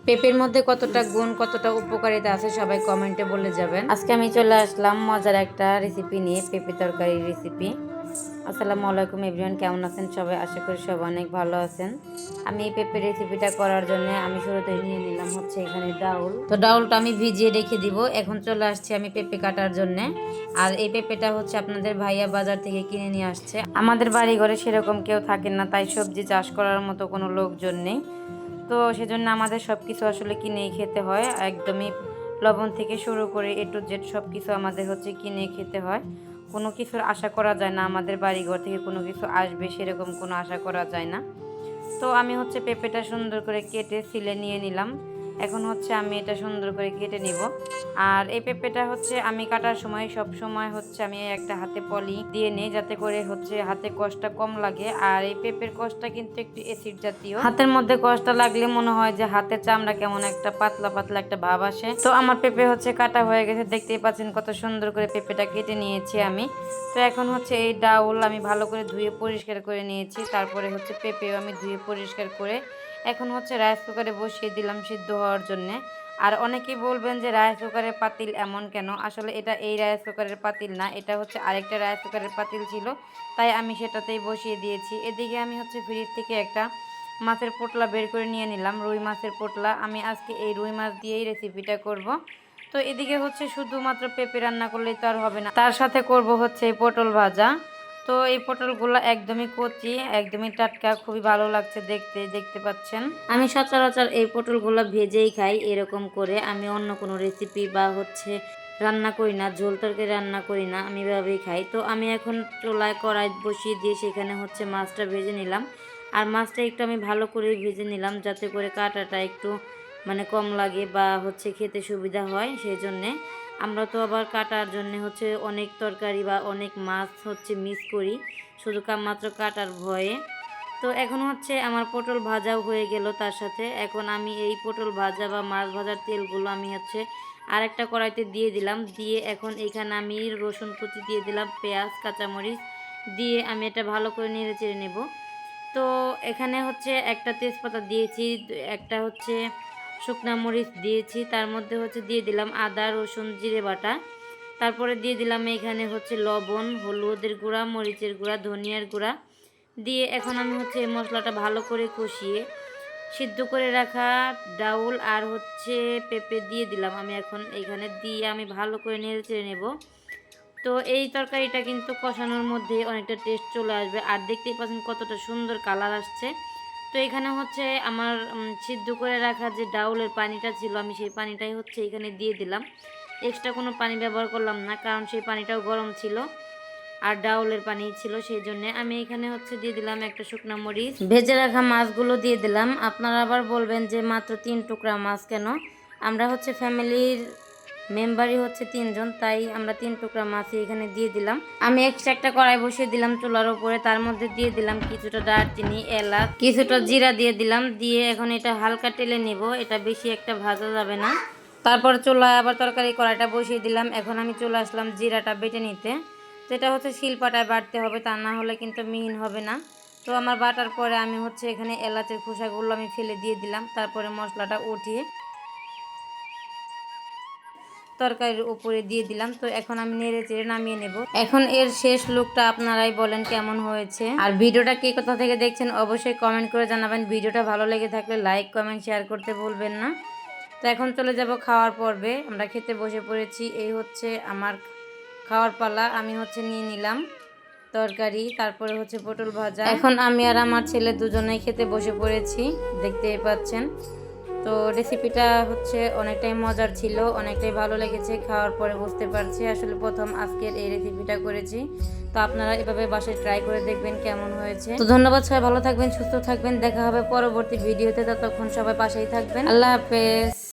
পেঁপের মধ্যে কতটা গুণ, কতটা উপকারিতা আছে সবাই কমেন্টে বলে যাবেন। আজকে আমি চলে আসলাম মজার একটা রেসিপি নিয়ে, পেঁপে তরকারির রেসিপি। আসসালামু আলাইকুম এভরিওয়ান, কেমন আছেন সবাই? আশা করি সবাই অনেক ভালো আছেন। আমি এই পেঁপের রেসিপিটা করার জন্য আমি শুরুতে নিয়ে নিলাম হচ্ছে এখানে ডাউল। তো ডাউলটা আমি ভিজিয়ে রেখে দিব। এখন চলে আসছি আমি পেঁপে কাটার জন্য। আর এই পেঁপেটা হচ্ছে আপনাদের ভাইয়া বাজার থেকে কিনে নিয়ে আসছে। আমাদের বাড়ি ঘরে সেরকম কেউ থাকেন না, তাই সবজি চাষ করার মতো কোনো লোকজন নেই। তো সেজন্য আমাদের সব কিছু আসলে কিনেই খেতে হয়, একদমই লবণ থেকে শুরু করে এ টু জেড সব কিছু আমাদের হচ্ছে কিনে খেতে হয়। কোনো কিছুর আশা করা যায় না, আমাদের বাড়িঘর থেকে কোনো কিছু আসবে সেরকম কোনো আশা করা যায় না। তো আমি হচ্ছে পেঁপেটা সুন্দর করে কেটে ছিলে নিয়ে নিলাম। এখন হচ্ছে আমি এটা সুন্দর করে কেটে নিব। আর এই পেঁপেটা হচ্ছে আমি কাটার সময় সব সময় হচ্ছে আমি একটা হাতে পলি দিয়ে নিই, যাতে করে হচ্ছে হাতে কষ্টটা কম লাগে। আর এই পেঁপের কষ্টটা কিন্তু একটু অ্যাসিড জাতীয়, হাতের মধ্যে কষ্টটা লাগলে মনে হয় যে হাতের চামড়া কেমন একটা পাতলা পাতলা একটা ভাব আসে। তো আমার পেঁপে হচ্ছে কাটা হয়ে গেছে, দেখতেই পাচ্ছেন কত সুন্দর করে পেঁপেটা কেটে নিয়েছি আমি। তো এখন হচ্ছে এই ডাউল আমি ভালো করে ধুয়ে পরিষ্কার করে নিয়েছি, তারপরে হচ্ছে পেঁপেও আমি ধুয়ে পরিষ্কার করে এখন হচ্ছে রাইস কুকারে বসিয়ে দিলাম সিদ্ধ হওয়ার জন্যে। আর অনেকেই বলবেন যে রাইস কুকারের পাতিল এমন কেন, আসলে এটা এই রাইস কুকারের পাতিল না, এটা হচ্ছে আরেকটা রাইস কুকারের পাতিল ছিল, তাই আমি সেটাতেই বসিয়ে দিয়েছি। এদিকে আমি হচ্ছে ফ্রিজ থেকে একটা মাছের পোটলা বের করে নিয়ে নিলাম, রুই মাছের পোটলা। আমি আজকে এই রুই মাছ দিয়েই রেসিপিটা করব। তো এদিকে হচ্ছে শুধুমাত্র পেঁপে রান্না করলেই তো আর হবে না, তার সাথে করব হচ্ছে এই পটল ভাজা। তো এই পটলগুলো একদমই কচি, একদমই টাটকা, খুবই ভালো লাগছে দেখতে, দেখতে পাচ্ছেন। আমি সচরাচর এই পটলগুলো ভেজেই খাই এরকম করে, আমি অন্য কোনো রেসিপি বা হচ্ছে রান্না করি না, ঝোল তরকারি রান্না করি না, আমি এভাবেই খাই। তো আমি এখন চুলায় কড়াই বসিয়ে দিয়ে সেখানে হচ্ছে মাছটা ভেজে নিলাম। আর মাছটা একটু আমি ভালো করে ভেজে নিলাম, যাতে করে কাঁটাটা একটু মানে কম লাগে বা হচ্ছে খেতে সুবিধা হয়। সেই জন্যে আমরা তো আবার কাটার জন্য হচ্ছে অনেক তরকারি বা অনেক মাছ হচ্ছে মিস করি, শুধু মাত্র কাটার ভয়ে। তো এখন হচ্ছে আমার পটল ভাজাও হয়ে গেল, তার সাথে এখন আমি এই পটল ভাজা বা মাছ ভাজার তেলগুলো আমি হচ্ছে আরেকটা কড়াইতে দিয়ে দিলাম। দিয়ে এখন এখানে আমি রসুন কুচি দিয়ে দিলাম, পেঁয়াজ কাঁচামরিচ দিয়ে আমি এটা ভালো করে নেড়ে চেড়ে নেব। তো এখানে হচ্ছে একটা তেজপাতা দিয়েছি, একটা হচ্ছে শুকনা মরিচ দিয়েছি, তার মধ্যে হচ্ছে দিয়ে দিলাম আদা রসুন জিরে বাটা। তারপরে দিয়ে দিলাম এখানে হচ্ছে লবণ, হলুদের গুঁড়া, মরিচের গুঁড়া, ধনিয়ার গুঁড়া দিয়ে এখন আমি হচ্ছে এই মশলাটা ভালো করে কষিয়ে সিদ্ধ করে রাখা ডাউল আর হচ্ছে পেঁপে দিয়ে দিলাম আমি এখন এইখানে, দিয়ে আমি ভালো করে নেড়ে চেড়ে নেব। তো এই তরকারিটা কিন্তু কষানোর মধ্যে অনেকটা টেস্ট চলে আসবে, আর দেখতেই পাচ্ছেন কতটা সুন্দর কালার আসছে। তো এখানে হচ্ছে আমার সিদ্ধ করে রাখা যে ডাউলের পানিটা ছিল, আমি সেই পানিটাই হচ্ছে এখানে দিয়ে দিলাম। এক্সট্রা কোনো পানি ব্যবহার করলাম না, কারণ সেই পানিটাও গরম ছিল আর ডাউলের পানি ছিল, সেই জন্য আমি এখানে হচ্ছে দিয়ে দিলাম একটা শুকনো মরিচ, ভেজে রাখা মাছগুলো দিয়ে দিলাম। আপনারা আবার বলবেন যে মাত্র 3 টুকরা মাছ কেন, আমরা হচ্ছে ফ্যামিলির মেম্বারই হচ্ছে 3 জন, তাই আমরা 3 টুকরা মাছই এখানে দিয়ে দিলাম। আমি এক্সট্রা একটা কড়াই বসিয়ে দিলাম চুলার উপরে, তার মধ্যে দিয়ে দিলাম কিছুটা দারচিনি, এলাচ, কিছুটা জিরা দিয়ে দিলাম। দিয়ে এখন এটা হালকা টেলে নেব, এটা বেশি একটা ভাজা যাবে না। তারপর চুলায় আবার তরকারি কড়াইটা বসিয়ে দিলাম। এখন আমি চলে আসলাম জিরাটা বেটে নিতে। তো এটা হচ্ছে শিলপাটায় বাটতে হবে, তা না হলে কিন্তু মিহিন হবে না। তো আমার বাটার পরে আমি হচ্ছে এখানে এলাচের খোসাগুলো আমি ফেলে দিয়ে দিলাম, তারপরে মশলাটা উঠিয়ে তরকারির উপরে দিয়ে দিলাম। তো এখন আমি নেড়ে চেড়ে নামিয়ে নেব। এখন এর শেষ লুকটা আপনারাই বলেন কেমন হয়েছে। আর ভিডিওটা কে কোথা থেকে দেখছেন অবশ্যই কমেন্ট করে জানাবেন। ভিডিওটা ভালো লেগে থাকলে লাইক কমেন্ট শেয়ার করতে ভুলবেন না। তো এখন চলে যাব খাওয়ার পর্বে, আমরা খেতে বসে পড়েছি। এই হচ্ছে আমার খাওয়ার পালা, আমি হচ্ছে নিয়ে নিলাম তরকারি, তারপরে হচ্ছে পটল ভাজা। এখন আমি আর আমার ছেলে দুজনেই খেতে বসে পড়েছি, দেখতেই পাচ্ছেন। তো রেসিপিটা হচ্ছে অনেকটাই মজার ছিল, অনেকটাই ভালো লেগেছে। খাওয়ার পরে বুঝতে পারছি আসলে প্রথম আজকের এই রেসিপিটা করেছি। তো আপনারা এভাবে বাসায় ট্রাই করে দেখবেন কেমন হয়েছে। তো ধন্যবাদ, সবাই ভালো থাকবেন, সুস্থ থাকবেন, দেখা হবে পরবর্তী ভিডিওতে। ততক্ষণ সবাই পাশেই থাকবেন, আল্লাহ হাফেজ।